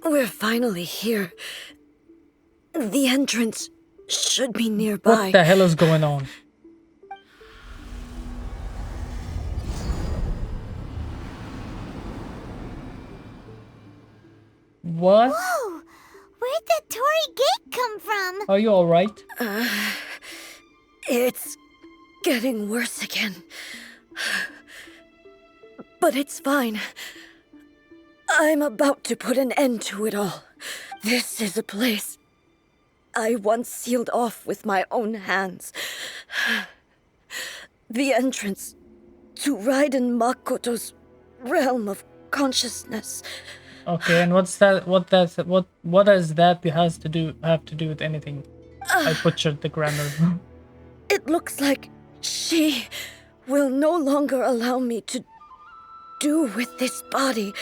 We're finally here. The entrance should be nearby. What the hell is going on? What? Whoa! Where'd the Torii gate come from? Are you alright? It's getting worse again. But it's fine. I'm about to put an end to it all. This is a place I once sealed off with my own hands. The entrance to Raiden Makoto's realm of consciousness. Okay, and what does that have to do with anything? I butchered the grammar. It looks like she will no longer allow me to do with this body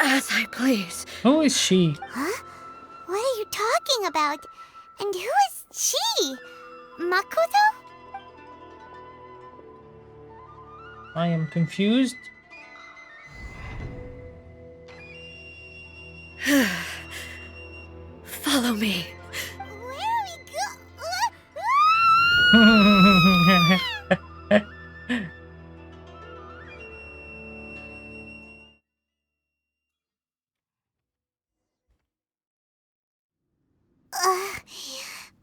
as I please. Who is she? Huh? What are you talking about? And who is she? Makoto? I am confused. Follow me. Where are we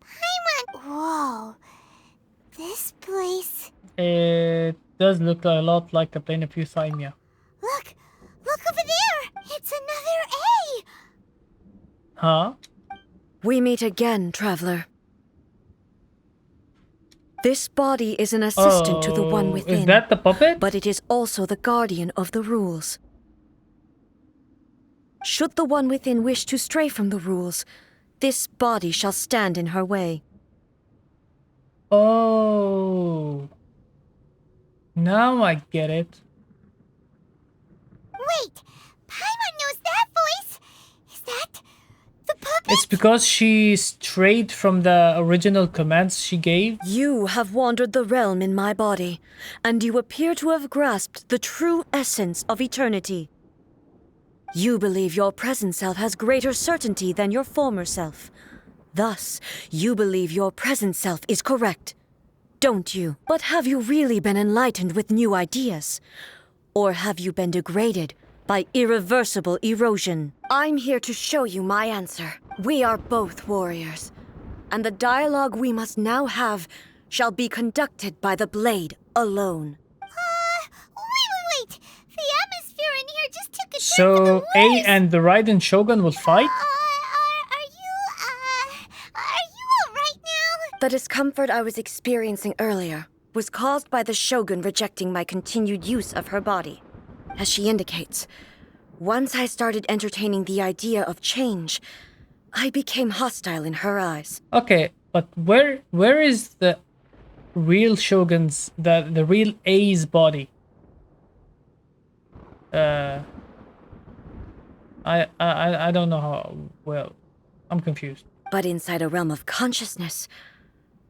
Paimon! Whoa. This place... It does look a lot like the plane of Euthymia. Look! Look over there! It's another A! Huh? We meet again, traveler. This body is an assistant to the one within. Is that the puppet? But it is also the guardian of the rules. Should the one within wish to stray from the rules, this body shall stand in her way. Oh. Now I get it. Wait! Paimon knows that voice! Is that the puppet? It's because she strayed from the original commands she gave. You have wandered the realm in my body, and you appear to have grasped the true essence of eternity. You believe your present self has greater certainty than your former self. Thus, you believe your present self is correct, don't you? But have you really been enlightened with new ideas? Or have you been degraded by irreversible erosion? I'm here to show you my answer. We are both warriors, and the dialogue we must now have shall be conducted by the blade alone. Wait! The atmosphere in here just took a turn for the So worse. A and the Raiden Shogun will fight? Are you alright now? The discomfort I was experiencing earlier was caused by the Shogun rejecting my continued use of her body. As she indicates, once I started entertaining the idea of change, I became hostile in her eyes. Okay, but where is the real Shogun's, the real A's body? I don't know how, well, I'm confused. But inside a realm of consciousness,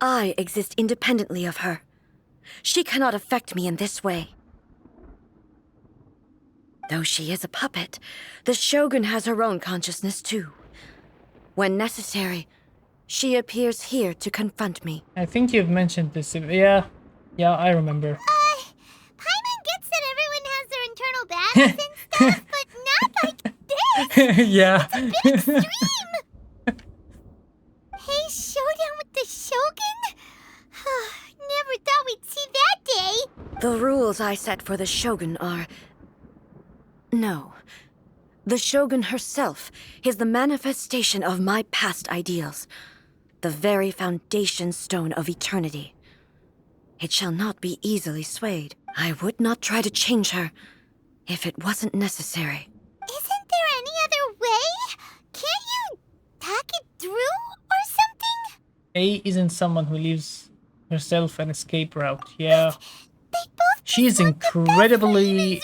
I exist independently of her. She cannot affect me in this way. Though she is a puppet, the Shogun has her own consciousness too. When necessary, she appears here to confront me. I think you've mentioned this. Yeah, I remember. Paimon gets that everyone has their internal battles and stuff, but not like this! Yeah. Extreme! Hey, showdown with the Shogun? Never thought we'd see that day! The rules I set for the Shogun are... No. The Shogun herself is the manifestation of my past ideals. The very foundation stone of eternity. It shall not be easily swayed. I would not try to change her if it wasn't necessary. Isn't there any other way? Can't you talk it through or something? A isn't someone who leaves herself an escape route. Yeah. They both She is just want the best for incredibly Inazuma.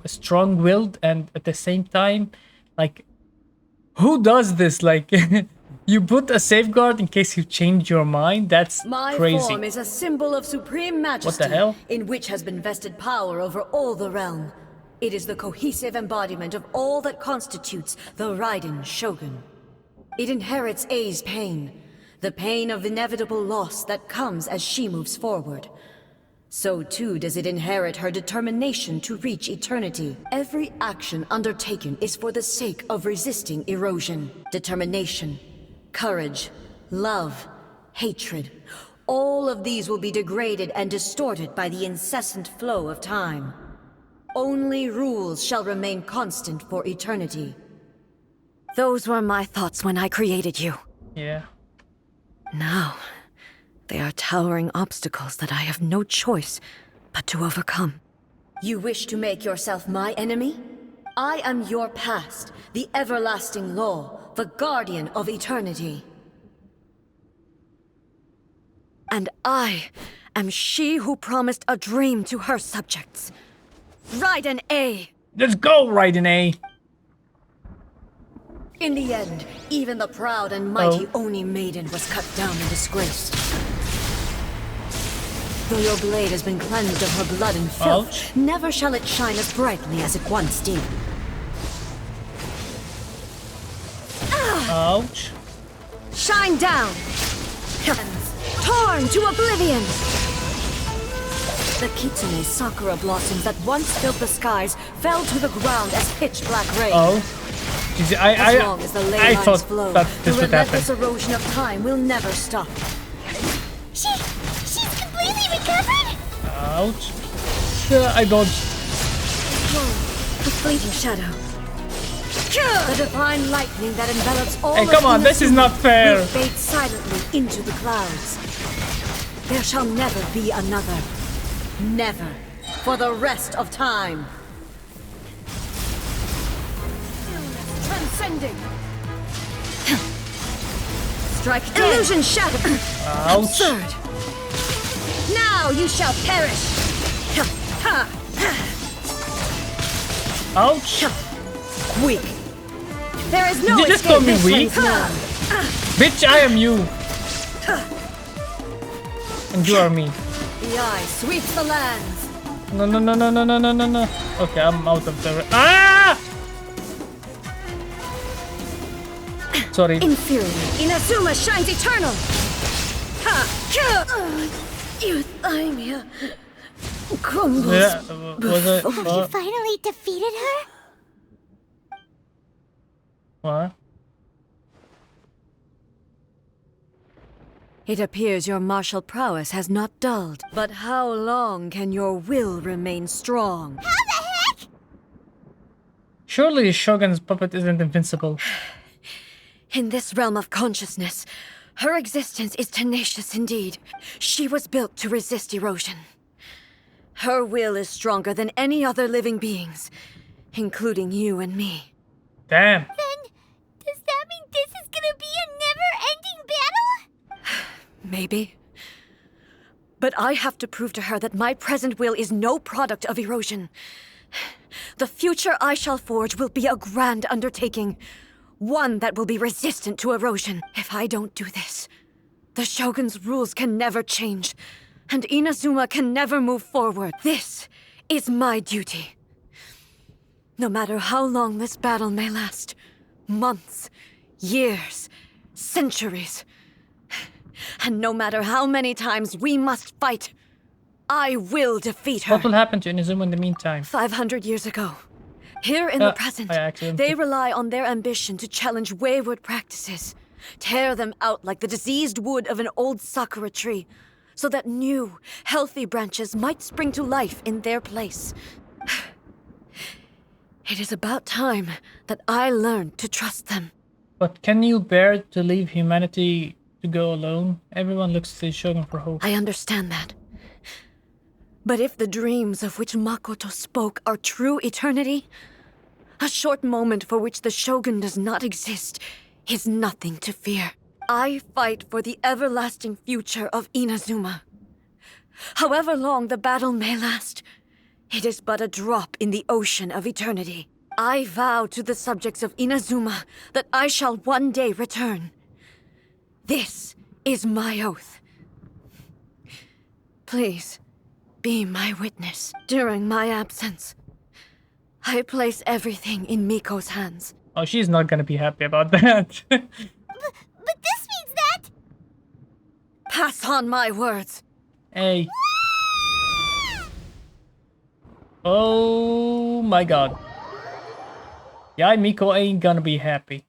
strong-willed, and at the same time, like, who does this? Like, you put a safeguard in case you change your mind? That's My crazy. form is a symbol of supreme majesty, What the hell? in which has been vested power over all the realm. It is the cohesive embodiment of all that constitutes the Raiden Shogun. It inherits Ei's pain, the pain of inevitable loss that comes as she moves forward. So too does it inherit her determination to reach eternity. Every action undertaken is for the sake of resisting erosion. Determination, courage, love, hatred. All of these will be degraded and distorted by the incessant flow of time. Only rules shall remain constant for eternity. Those were my thoughts when I created you. Yeah. Now, they are towering obstacles that I have no choice but to overcome. You wish to make yourself my enemy? I am your past, the everlasting law, the guardian of eternity. And I am she who promised a dream to her subjects. Raiden Ei! Let's go, Raiden Ei! In the end, even the proud and mighty Oni Maiden was cut down and disgraced. Though your blade has been cleansed of her blood and filth, Ouch. never shall it shine as brightly as it once did. Ouch. Shine down! Heavens, torn to oblivion! The Kitsune Sakura blossoms that once filled the skies fell to the ground as pitch-black rain. Oh. Jeez, As long as the ley I lines thought flow, that the this would happen. Oh, relentless erosion of time will never stop. She's completely recovered? Ouch. I dodged. Whoa, a fleeting shadow. The divine lightning that envelops all Hey, of come on, this is not fair. will fade silently into the clouds. There shall never be another. Never. For the rest of time. Transcending. Strike dead. Illusion shattered. Ouch. Absurd. Now you shall perish. Ouch. Weak. There is no Did you just escape call me this weak? place now. Bitch, I am you. And you are me. The eye sweeps the lands. No, no, no, no, no, no, no, no, no. Okay, I'm out of the... Ah! Sorry. Inferior. Inazuma shines eternal. Ha! Euthymia crumbles. Yeah, was it... You finally defeated her? What? It appears your martial prowess has not dulled. But how long can your will remain strong? How the heck? Surely Shogun's puppet isn't invincible. In this realm of consciousness, her existence is tenacious indeed. She was built to resist erosion. Her will is stronger than any other living being's, including you and me. Damn. Then, does that mean this is gonna be a never-ending battle? Maybe. But I have to prove to her that my present will is no product of erosion. The future I shall forge will be a grand undertaking. One that will be resistant to erosion. If I don't do this, the Shogun's rules can never change, and Inazuma can never move forward. This is my duty. No matter how long this battle may last, months, years, centuries, and no matter how many times we must fight, I will defeat her. What will happen to Inazuma in the meantime? 500 years ago, here in the present, I accidentally- they rely on their ambition to challenge wayward practices, tear them out like the diseased wood of an old sakura tree, so that new, healthy branches might spring to life in their place. It is about time that I learned to trust them. But can you bear to leave humanity to go alone? Everyone looks to the Shogun for hope. I understand that. But if the dreams of which Makoto spoke are true eternity, a short moment for which the Shogun does not exist is nothing to fear. I fight for the everlasting future of Inazuma. However long the battle may last, it is but a drop in the ocean of eternity. I vow to the subjects of Inazuma that I shall one day return. This is my oath. Please, be my witness during my absence. I place everything in Miko's hands. Oh, she's not gonna be happy about that. But this means that... Pass on my words. Hey. Oh my god. Yeah, Miko ain't gonna be happy.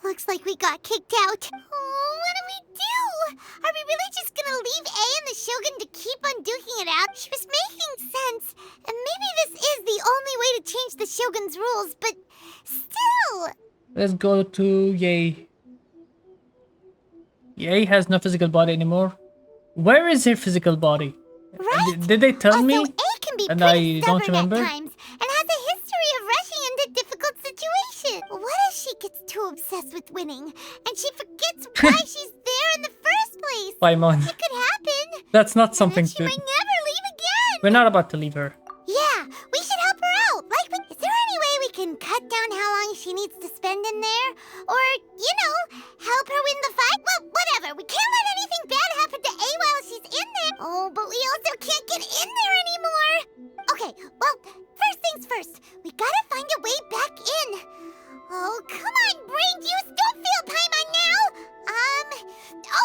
Looks like we got kicked out. Oh, what do we do? Are we really just gonna leave A and the Shogun to keep on duking it out? She was making sense. And maybe this is the only way to change the Shogun's rules, but still... Let's go to Ei. Ei has no physical body anymore. Where is her physical body? Right? Did they tell also, me? A can be And pretty I don't stubborn remember. at times and has a history of rushing into difficult situations. What if she gets too obsessed with winning and she forgets why she's there in the first place? Paimon. It could happen. That's not And something then she to... might never leave again. We're not about to leave her. Yeah, we should help her out. Is there any way we can cut down how long she needs to spend in there? Or, help her win the fight? Well, whatever. We can't let anything bad happen to A while she's in there. Oh, but we also can't get in there anymore. Okay, well, first things first. We gotta find a way back in. Oh, come on, brain juice. Don't feel Paimon now.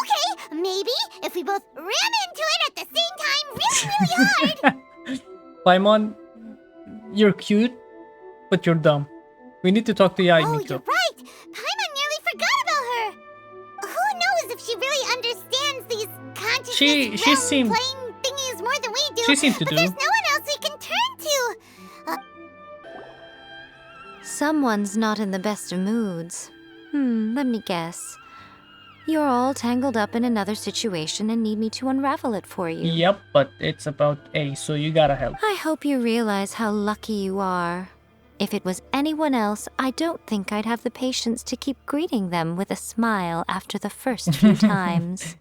Okay, maybe if we both ram into it at the same time really, really hard. Paimon, you're cute, but you're dumb. We need to talk to Ei, Oh, Miko. you're right. Paimon nearly forgot about her. Who knows if she really understands these consciousness She realm seemed- playing thingies more than we do. She seemed to but do. there's no one else we can turn to. Someone's not in the best of moods. Let me guess. You're all tangled up in another situation and need me to unravel it for you. Yep, but it's about A, so you gotta help. I hope you realize how lucky you are. If it was anyone else, I don't think I'd have the patience to keep greeting them with a smile after the first few times.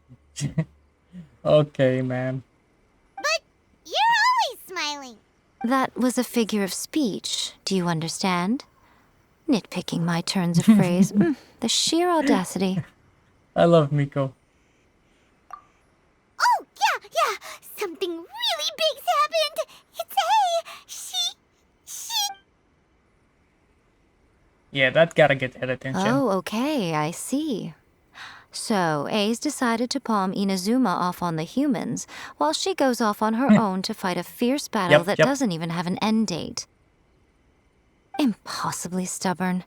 Okay, ma'am. But you're always smiling. That was a figure of speech, do you understand? Nitpicking my turns of phrase. The sheer audacity. I love Miko. Oh, yeah. Something really big's happened. It's A. She... Yeah, that gotta get her attention. Oh, okay, I see. So, A's decided to palm Inazuma off on the humans, while she goes off on her own to fight a fierce battle that Yep. doesn't even have an end date. Impossibly stubborn.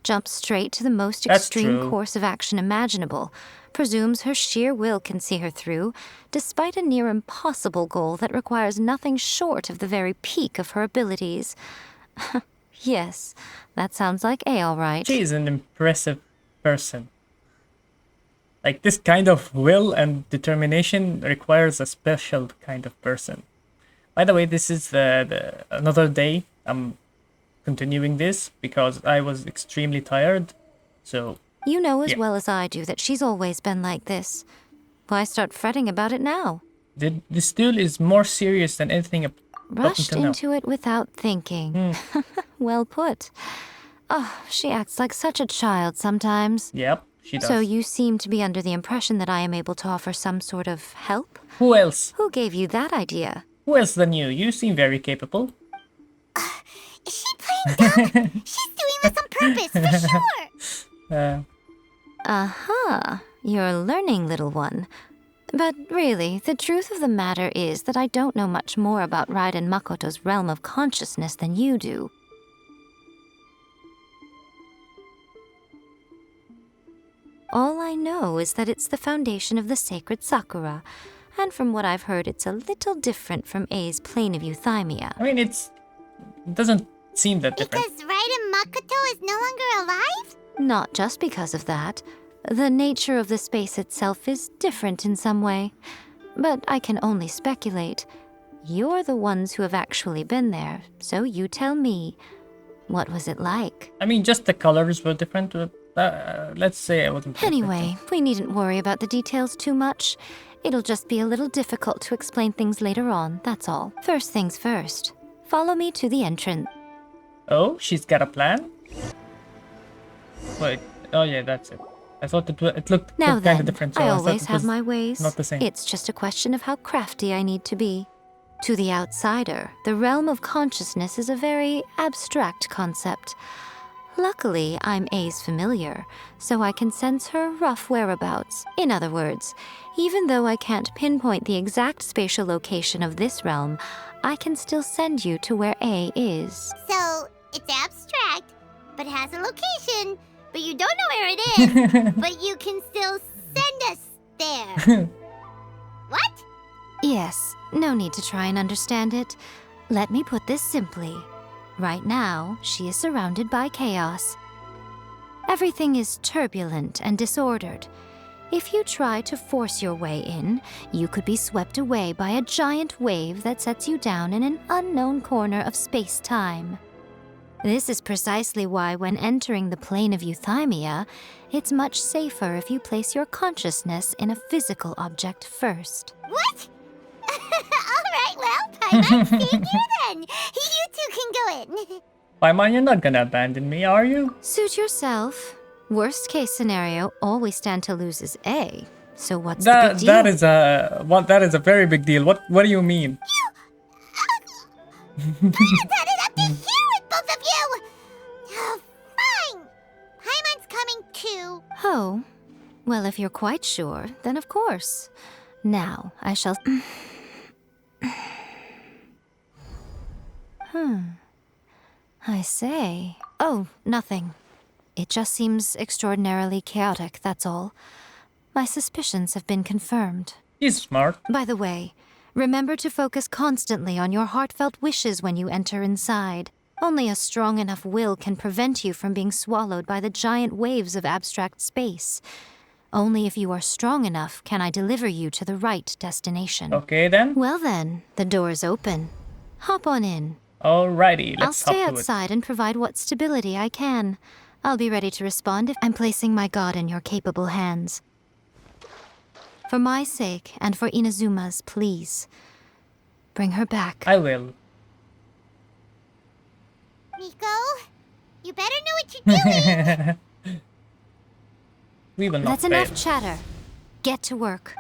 Jumps straight to the most That's extreme true. course of action imaginable. Presumes her sheer will can see her through, despite a near impossible goal that requires nothing short of the very peak of her abilities. Yes, that sounds like A all right. She is an impressive person. Like, this kind of will and determination requires a special kind of person. By the way, this is the another day I'm continuing this because I was extremely tired. So, You know as Yeah. well as I do that she's always been like this. Why start fretting about it now? this duel is more serious than anything up Rushed until now. into it without thinking. Well put. Oh, she acts like such a child sometimes. Yep, she does. So you seem to be under the impression that I am able to offer some sort of help? Who else? Who gave you that idea? Who else than you? You seem very capable. Is she playing dumb? She's doing this on purpose, for sure. Uh-huh. You're learning, little one. But really, the truth of the matter is that I don't know much more about Raiden Makoto's realm of consciousness than you do. All I know is that it's the foundation of the Sacred Sakura, and from what I've heard, it's a little different from A's plane of euthymia. I mean, it doesn't seem that different. Because Raiden Makoto is no longer alive? Not just because of that. The nature of the space itself is different in some way. But I can only speculate. You're the ones who have actually been there, so you tell me. What was it like? I mean, just the colors were different. Let's say I wasn't. paying Anyway, we needn't worry about the details too much. It'll just be a little difficult to explain things later on, that's all. First things first. Follow me to the entrance. attention. Oh, she's got a plan? Wait. Oh, yeah, that's it. I thought it looked Now kind then, of different. So I thought always it have was my ways. not the same. It's just a question of how crafty I need to be. To the outsider, the realm of consciousness is a very abstract concept. Luckily, I'm Ei's familiar, so I can sense her rough whereabouts. In other words, even though I can't pinpoint the exact spatial location of this realm, I can still send you to where Ei is. So, it's abstract, but has a location, but you don't know where it is, but you can still send us there. What? Yes, no need to try and understand it. Let me put this simply. Right now, she is surrounded by chaos. Everything is turbulent and disordered. If you try to force your way in, you could be swept away by a giant wave that sets you down in an unknown corner of space-time. This is precisely why when entering the plane of euthymia, it's much safer if you place your consciousness in a physical object first. What? Alright, well, Paimon, stay here then. You two can go in. Paimon, you're not gonna abandon me, are you? Suit yourself. Worst case scenario, all we stand to lose is A. So what's the big deal? That is a very big deal. What do you mean? Paimon had it up to here with both of you. Oh, fine. Paimon's coming too. Oh, well, if you're quite sure, then of course. Now, I shall... I say... Oh, nothing. It just seems extraordinarily chaotic, that's all. My suspicions have been confirmed. He's smart. By the way, remember to focus constantly on your heartfelt wishes when you enter inside. Only a strong enough will can prevent you from being swallowed by the giant waves of abstract space. Only if you are strong enough can I deliver you to the right destination. Okay then. Well then, the door's open. Hop on in. Alrighty, I'll let's hop stay to it. outside and provide what stability I can. I'll be ready to respond if I'm placing my god in your capable hands. For my sake and for Inazuma's, please. Bring her back. I will. Miko, you better know what you're doing. We will not That's fail. enough chatter. Get to work.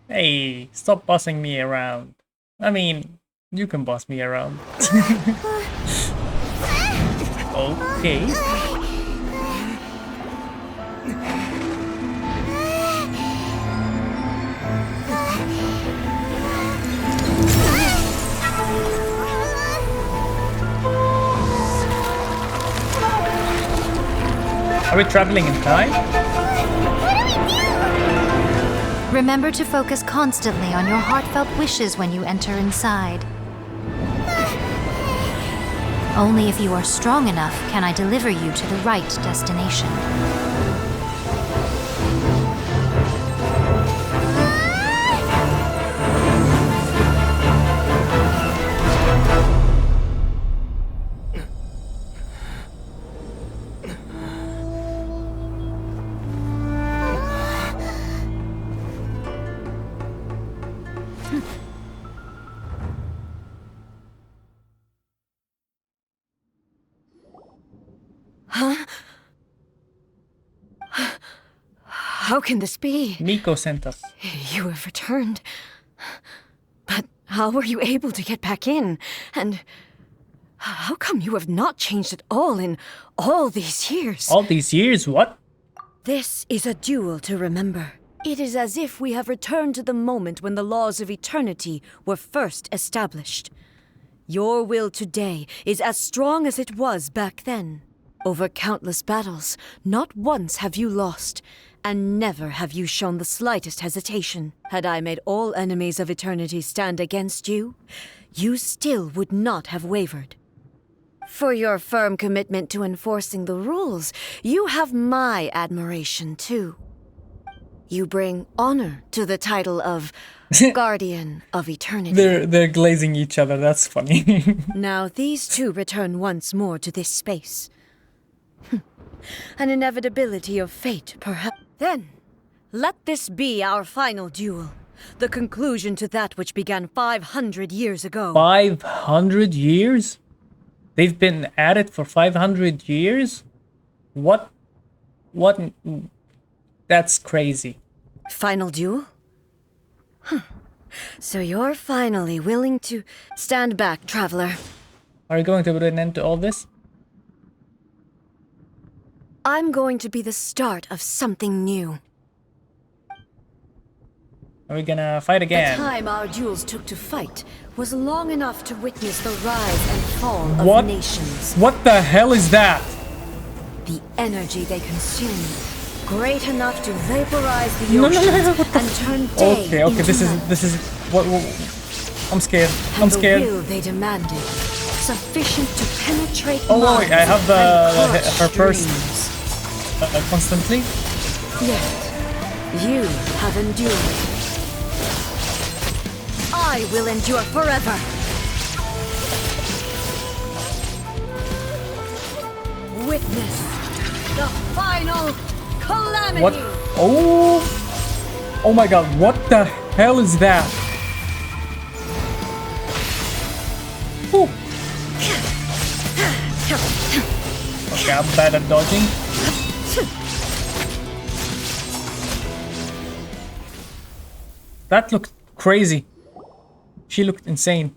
Hey, stop bossing me around. I mean, you can boss me around. Okay. Are we traveling in time? Remember to focus constantly on your heartfelt wishes when you enter inside. Only if you are strong enough can I deliver you to the right destination. How can this be? Miko sent us. You have returned. But how were you able to get back in? And how come you have not changed at all in all these years? All these years, what? This is a duel to remember. It is as if we have returned to the moment when the laws of eternity were first established. Your will today is as strong as it was back then. Over countless battles, not once have you lost, and never have you shown the slightest hesitation. Had I made all enemies of eternity stand against you, you still would not have wavered. For your firm commitment to enforcing the rules, you have my admiration too. You bring honor to the title of Guardian of Eternity. They're glazing each other, that's funny. Now these two return once more to this space. An inevitability of fate, perhaps. Then, let this be our final duel. The conclusion to that which began 500 years ago. 500 years? They've been at it for 500 years? What? That's crazy. Final duel? So you're finally willing to stand back, traveler. Are you going to put an end to all this? I'm going to be the start of something new. Are we gonna fight The again? time our duels took to fight was long enough to witness the rise and fall of What? nations. What the hell is that? The energy they consume, great enough to vaporize the No, oceans what the and turn day Okay, into this is night. what I'm scared. I'm And scared. the will they demanded, sufficient to penetrate Oh minds wait, I have and her crush purse dreams. constantly. Yet, you have endured. I will endure forever. Witness the final calamity. What? Oh! Oh my god! What the hell is that? Ooh. Okay, I'm bad at dodging. That looked crazy. She looked insane.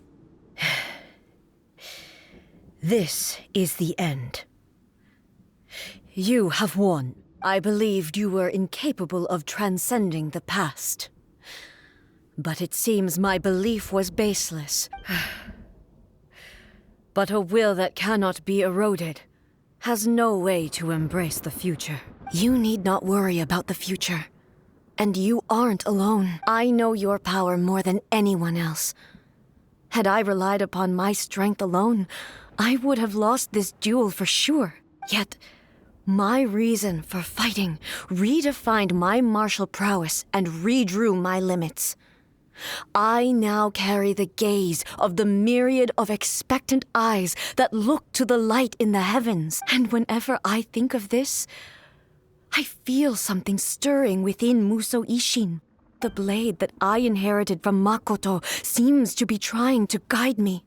This is the end. You have won. I believed you were incapable of transcending the past. But it seems my belief was baseless. But a will that cannot be eroded has no way to embrace the future. You need not worry about the future. And you aren't alone. I know your power more than anyone else. Had I relied upon my strength alone, I would have lost this duel for sure. Yet, my reason for fighting redefined my martial prowess and redrew my limits. I now carry the gaze of the myriad of expectant eyes that look to the light in the heavens. And whenever I think of this, I feel something stirring within Muso Ishin. The blade that I inherited from Makoto seems to be trying to guide me,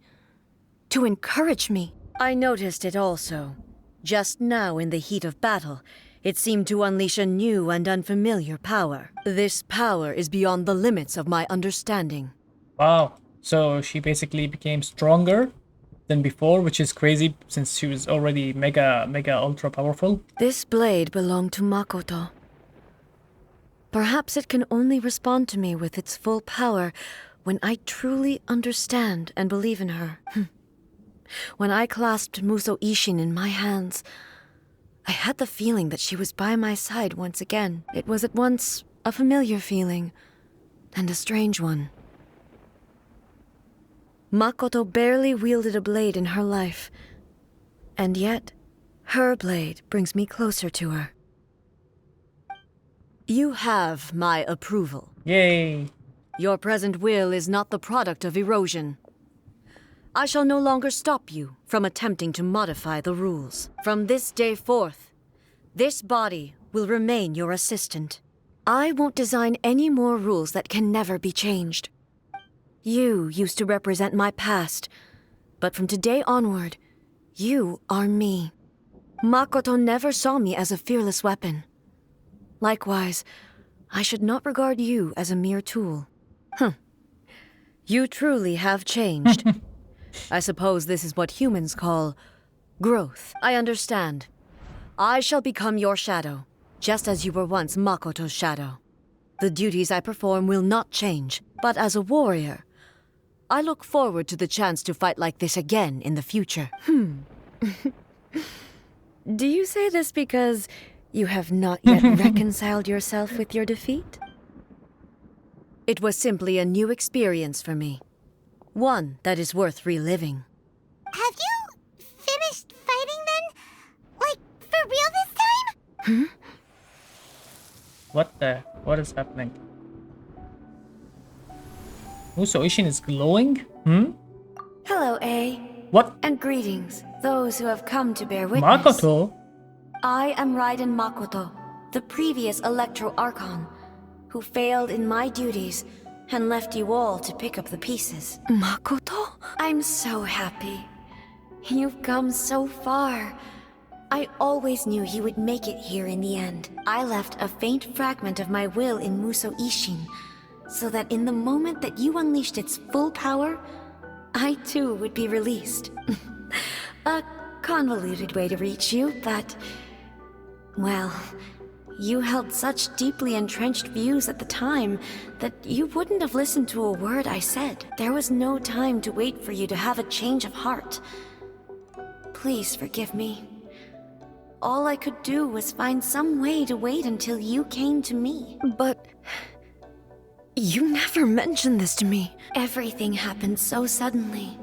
to encourage me. I noticed it also. Just now in the heat of battle, it seemed to unleash a new and unfamiliar power. This power is beyond the limits of my understanding. Wow. So she basically became stronger than before, which is crazy since she was already mega ultra powerful. This blade belonged to Makoto. Perhaps it can only respond to me with its full power when I truly understand and believe in her. When I clasped Muso Ishin in my hands, I had the feeling that she was by my side once again. It was at once a familiar feeling and a strange one. Makoto barely wielded a blade in her life, and yet her blade brings me closer to her. You have my approval. Yay. Your present will is not the product of erosion. I shall no longer stop you from attempting to modify the rules. From this day forth, this body will remain your assistant. I won't design any more rules that can never be changed. You used to represent my past, but from today onward, you are me. Makoto never saw me as a fearless weapon. Likewise, I should not regard you as a mere tool. You truly have changed. I suppose this is what humans call growth. I understand. I shall become your shadow, just as you were once Makoto's shadow. The duties I perform will not change, but as a warrior, I look forward to the chance to fight like this again in the future. Do you say this because you have not yet reconciled yourself with your defeat? It was simply a new experience for me. One that is worth reliving. Have you finished fighting then? Like, for real this time? What is happening? Muso Ishin is glowing? Hello, Ei. What? And greetings, those who have come to bear witness. Makoto? I am Raiden Makoto, the previous Electro Archon, who failed in my duties and left you all to pick up the pieces. Makoto? I'm so happy. You've come so far. I always knew you would make it here in the end. I left a faint fragment of my will in Muso Ishin, so that in the moment that you unleashed its full power, I too would be released. A convoluted way to reach you, but... well, you held such deeply entrenched views at the time that you wouldn't have listened to a word I said. There was no time to wait for you to have a change of heart. Please forgive me. All I could do was find some way to wait until you came to me. But... you never mentioned this to me. Everything happened so suddenly.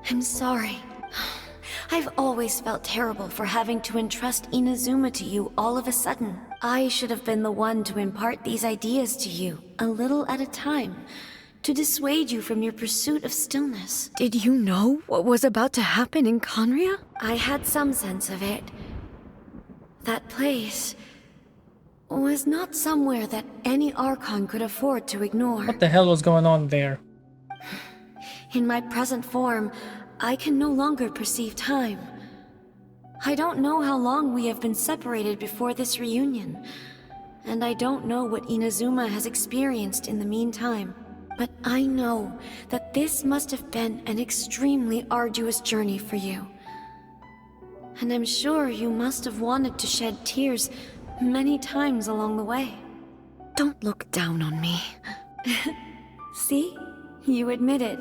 I'm sorry. I've always felt terrible for having to entrust Inazuma to you all of a sudden. I should have been the one to impart these ideas to you, a little at a time, to dissuade you from your pursuit of stillness. Did you know what was about to happen in Conria? I had some sense of it. That place was not somewhere that any Archon could afford to ignore. What the hell was going on there? In my present form, I can no longer perceive time. I don't know how long we have been separated before this reunion, and I don't know what Inazuma has experienced in the meantime. But I know that this must have been an extremely arduous journey for you. And I'm sure you must have wanted to shed tears many times along the way. Don't look down on me. See? You admit it.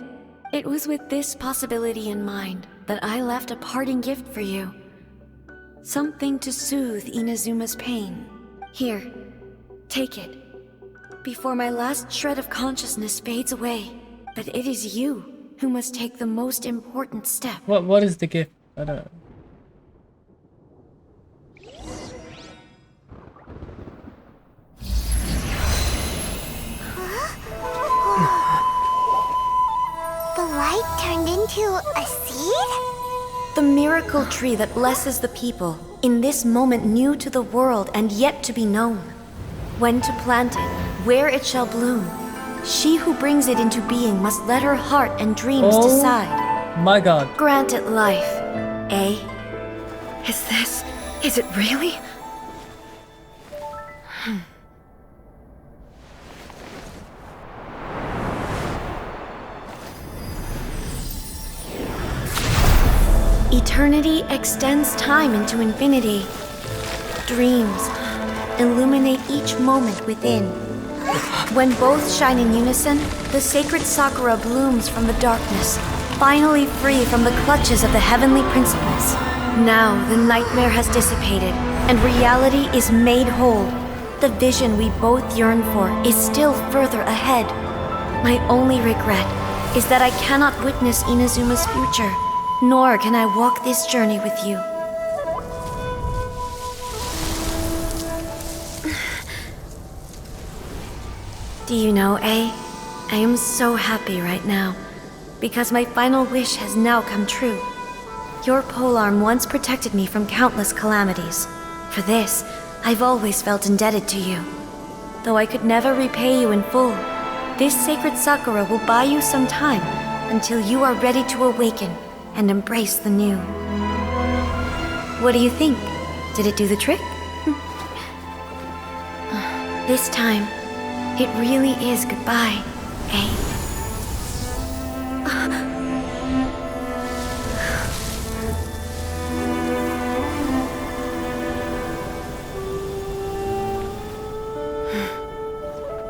It was with this possibility in mind that I left a parting gift for you. Something to soothe Inazuma's pain. Here, take it. Before my last shred of consciousness fades away. But it is you who must take the most important step. What is the gift? I don't know. The light turned into a seed? The miracle tree that blesses the people, in this moment new to the world and yet to be known. When to plant it, where it shall bloom. She who brings it into being must let her heart and dreams decide. My god. Grant it life, eh? Is it really? Eternity extends time into infinity. Dreams illuminate each moment within. When both shine in unison, the Sacred Sakura blooms from the darkness, finally free from the clutches of the heavenly principles. Now the nightmare has dissipated, and reality is made whole. The vision we both yearn for is still further ahead. My only regret is that I cannot witness Inazuma's future, nor can I walk this journey with you. Do you know, Ei? I am so happy right now, because my final wish has now come true. Your polearm once protected me from countless calamities. For this, I've always felt indebted to you. Though I could never repay you in full, this Sacred Sakura will buy you some time until you are ready to awaken and embrace the new. What do you think? Did it do the trick? This time, it really is goodbye, eh?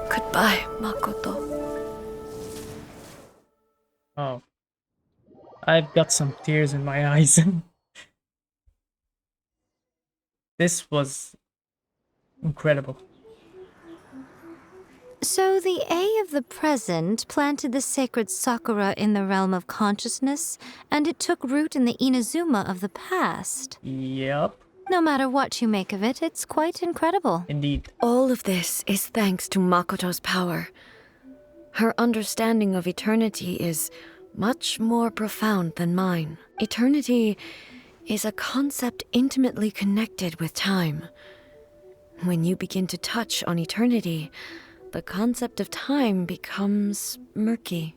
Goodbye, Makoto. Oh. I've got some tears in my eyes. This was incredible. So the Ei of the present planted the sacred Sakura in the realm of consciousness, and it took root in the Inazuma of the past. Yep. No matter what you make of it, it's quite incredible. Indeed. All of this is thanks to Makoto's power. Her understanding of eternity is much more profound than mine. Eternity is a concept intimately connected with time. When you begin to touch on eternity, the concept of time becomes murky.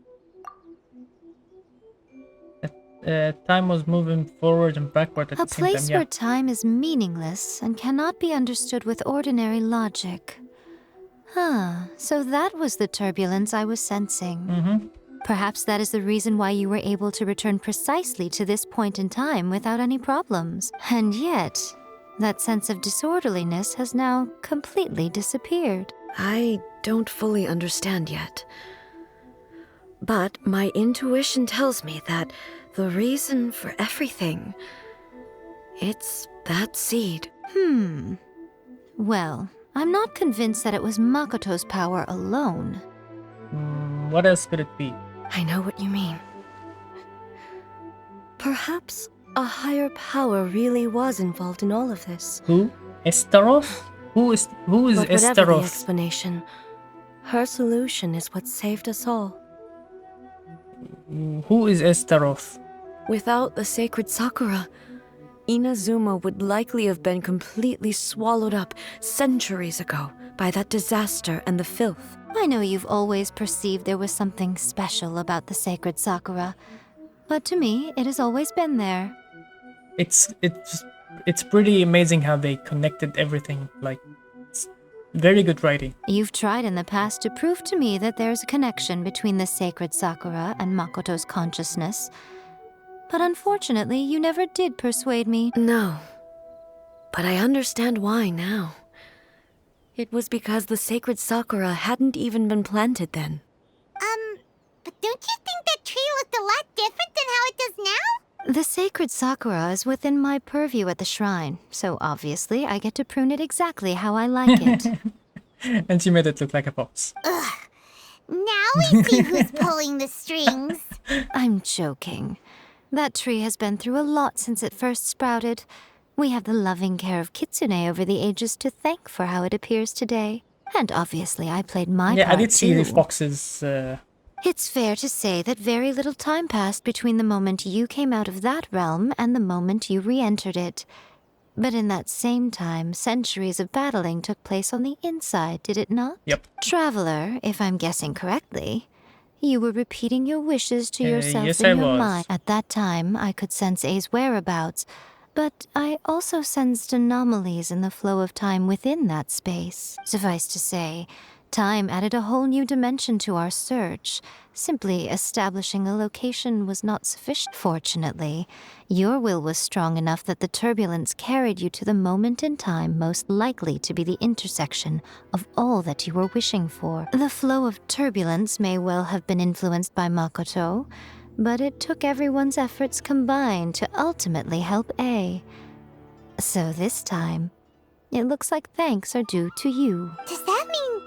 Time was moving forward and backward at A the same time. place Yeah. where time is meaningless and cannot be understood with ordinary logic. So that was the turbulence I was sensing. Perhaps that is the reason why you were able to return precisely to this point in time without any problems. And yet, that sense of disorderliness has now completely disappeared. I don't fully understand yet. But my intuition tells me that the reason for everything, it's that seed. Well, I'm not convinced that it was Makoto's power alone. What else could it be? I know what you mean. Perhaps a higher power really was involved in all of this. Who? Estaroth? Who is But whatever the Estaroth? explanation, her solution is what saved us all. Who is Estaroth? Without the Sacred Sakura, Inazuma would likely have been completely swallowed up centuries ago by that disaster and the filth. I know you've always perceived there was something special about the Sacred Sakura, but to me, it has always been there. It's pretty amazing how they connected everything. Like, it's very good writing. You've tried in the past to prove to me that there's a connection between the Sacred Sakura and Makoto's consciousness, but unfortunately, you never did persuade me. No, but I understand why now. It was because the Sacred Sakura hadn't even been planted then. But don't you think that tree looked a lot different than how it does now? The Sacred Sakura is within my purview at the shrine, so obviously I get to prune it exactly how I like it. And she made it look like a box. Now we see who's pulling the strings. I'm joking. That tree has been through a lot since it first sprouted. We have the loving care of Kitsune over the ages to thank for how it appears today. And obviously I played my Yeah, part I did see the too. foxes. It's fair to say that very little time passed between the moment you came out of that realm and the moment you re-entered it. But in that same time, centuries of battling took place on the inside, did it not? Yep. Traveler, if I'm guessing correctly, you were repeating your wishes to yourself yes, in I your was. mind. At that time, I could sense Ei's whereabouts, but I also sensed anomalies in the flow of time within that space. Suffice to say, time added a whole new dimension to our search. Simply establishing a location was not sufficient. Fortunately, your will was strong enough that the turbulence carried you to the moment in time most likely to be the intersection of all that you were wishing for. The flow of turbulence may well have been influenced by Makoto, but it took everyone's efforts combined to ultimately help Ei. So this time, it looks like thanks are due to you. Does that mean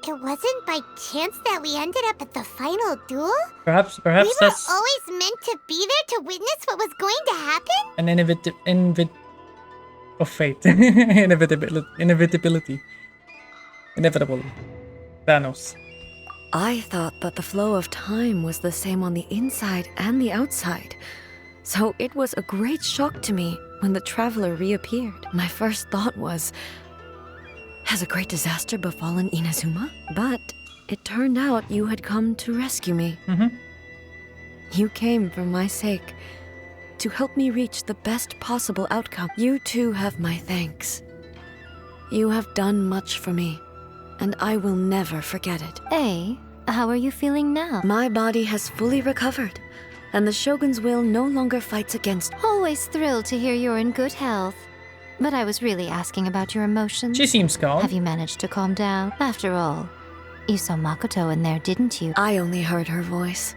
it wasn't by chance that we ended up at the final duel? Perhaps We were that's always meant to be there to witness what was going to happen? an of fate. Inevitability. Inevitable. Thanos. I thought that the flow of time was the same on the inside and the outside. So it was a great shock to me when the traveler reappeared. My first thought was, has a great disaster befallen Inazuma? But it turned out you had come to rescue me. You came for my sake, to help me reach the best possible outcome. You too have my thanks. You have done much for me, and I will never forget it. Ei, how are you feeling now? My body has fully recovered, and the Shogun's will no longer fights against. Always thrilled to hear you're in good health. But I was really asking about your emotions. She seems calm. Have you managed to calm down? After all, you saw Makoto in there, didn't you? I only heard her voice.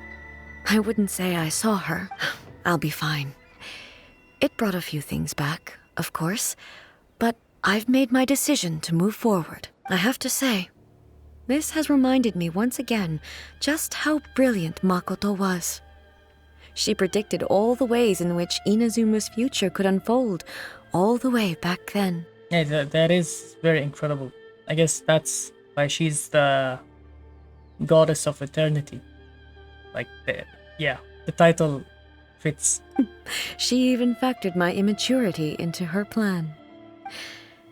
I wouldn't say I saw her. I'll be fine. It brought a few things back, of course, but I've made my decision to move forward. I have to say, this has reminded me once again just how brilliant Makoto was. She predicted all the ways in which Inazuma's future could unfold, all the way back then. Yeah, that is very incredible. I guess that's why she's the goddess of eternity. Like, the title fits. She even factored my immaturity into her plan.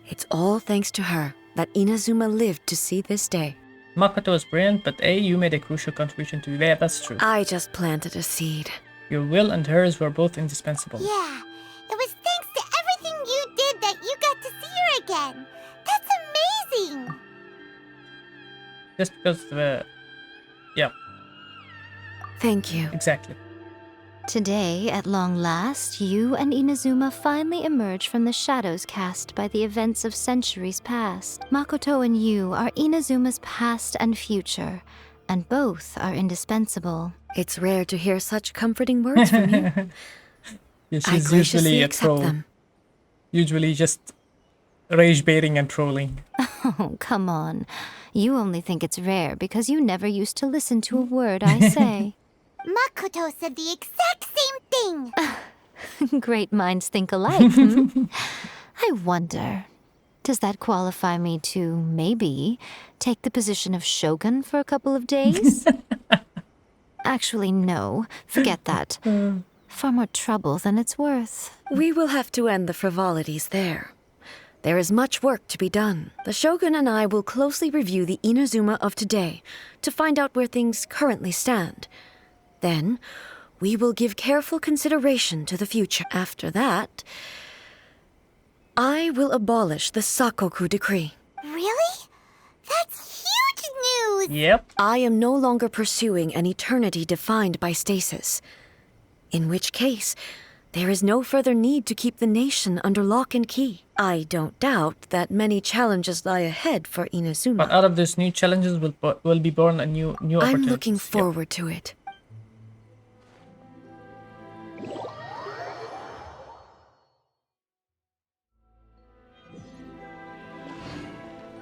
It's all thanks to her that Inazuma lived to see this day. Makoto was brilliant, but you made a crucial contribution to yeah, that's true. I just planted a seed. Your will and hers were both indispensable. Yeah, it was thanks to everything you did that you got to see her again. That's amazing! Just because the... Yeah, Thank you. exactly. Today, at long last, you and Inazuma finally emerge from the shadows cast by the events of centuries past. Makoto and you are Inazuma's past and future, and both are indispensable. It's rare to hear such comforting words from you. Yeah, I she's graciously usually a accept troll. them. Usually just rage baiting and trolling. Oh, come on. You only think it's rare because you never used to listen to a word I say. Makoto said the exact same thing. Great minds think alike, hmm? I wonder, does that qualify me to, maybe, take the position of Shogun for a couple of days? Actually, no. Forget that. Far more trouble than it's worth. We will have to end the frivolities there. There is much work to be done. The Shogun and I will closely review the Inazuma of today to find out where things currently stand. Then, we will give careful consideration to the future. After that, I will abolish the Sakoku decree. Really? That's huge news! Yep. I am no longer pursuing an eternity defined by stasis. In which case, there is no further need to keep the nation under lock and key. I don't doubt that many challenges lie ahead for But Inazuma. out of these new challenges will be born a new I'm opportunities. looking Yep. forward to it.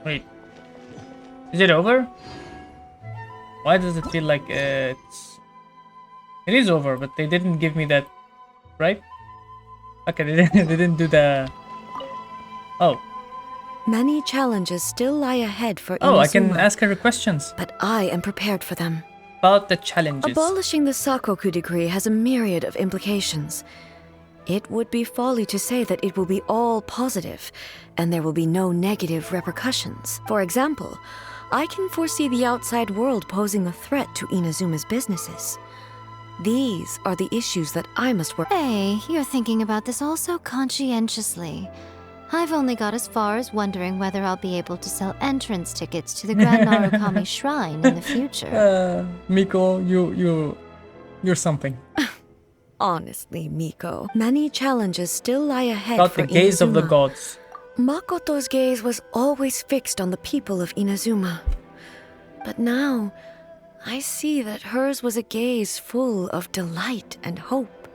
Wait. Is it over? Why does it feel like it's... It is over, but they didn't give me that... Right? Okay, they didn't do the... Oh. Many challenges still lie ahead for Oh, Inazuma. I can ask her questions But I am prepared for them. about the challenges. Abolishing the Sakoku decree has a myriad of implications. It would be folly to say that it will be all positive, and there will be no negative repercussions. For example, I can foresee the outside world posing a threat to Inazuma's businesses. These are the issues that I must work. Hey, you're thinking about this all so conscientiously. I've only got as far as wondering whether I'll be able to sell entrance tickets to the Grand Narukami Shrine in the future. Miko, you're something. Honestly, Miko, many challenges still lie ahead About for the gaze of the Inazuma. gods. Makoto's gaze was always fixed on the people of Inazuma. But now, I see that hers was a gaze full of delight and hope.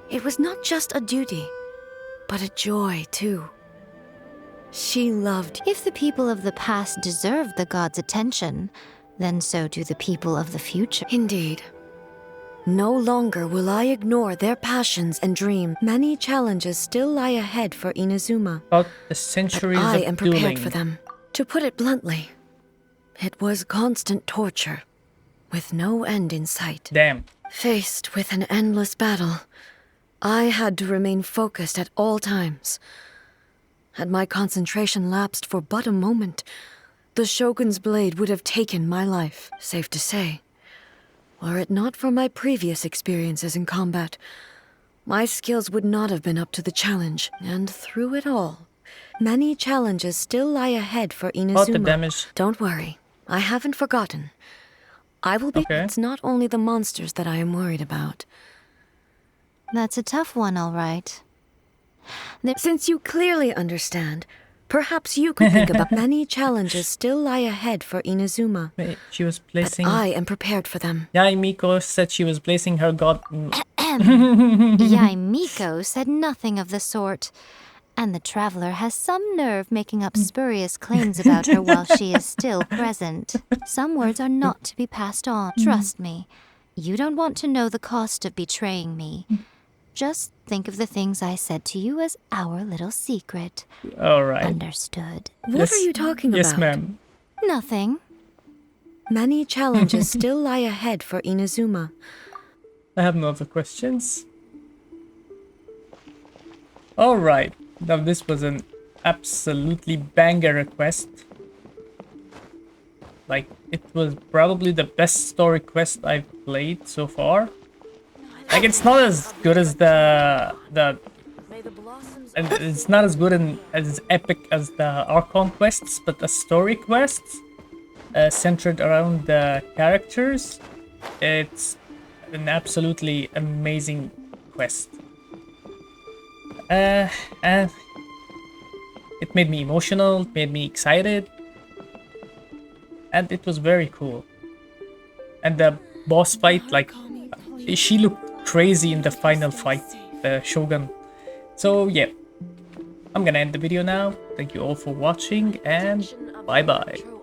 It was not just a duty, but a joy, too. She loved... If the people of the past deserve the gods' attention, then so do the people of the future. Indeed. No longer will I ignore their passions and dream. Many challenges still lie ahead for Inazuma. About the But centuries I of am prepared dueling. for them. To put it bluntly, it was constant torture, with no end in sight. Damn. Faced with an endless battle, I had to remain focused at all times. Had my concentration lapsed for but a moment, the Shogun's blade would have taken my life. Safe to say, were it not for my previous experiences in combat, my skills would not have been up to the challenge. And through it all, many challenges still lie ahead for Inazuma. About the damage. Don't worry, I haven't forgotten. I will be... Okay. It's not only the monsters that I am worried about. That's a tough one, all right. Since you clearly understand, perhaps you could think about many challenges still lie ahead for Inazuma. Wait, she was But placing... I am prepared for them. Yeah, Miko said she was placing her god... Yai Miko said nothing of the sort. And the traveler has some nerve making up spurious claims about her while she is still present. Some words are not to be passed on. Trust me, you don't want to know the cost of betraying me. Just think of the things I said to you as our little secret. Alright. Understood. What are you talking Yes, about? ma'am. Nothing. Many challenges still lie ahead for Inazuma. I have no other questions. Alright. Now this was an absolutely banger request. Like, it was probably the best story quest I've played so far. Like, it's not as good as the and it's not as good and as epic as the Archon quests, but the story quests, centered around the characters. It's an absolutely amazing quest. And it made me emotional, it made me excited, and it was very cool. And the boss fight, like, she looked crazy in the final fight, the Shogun. So yeah, I'm gonna end the video now. Thank you all for watching, and bye bye.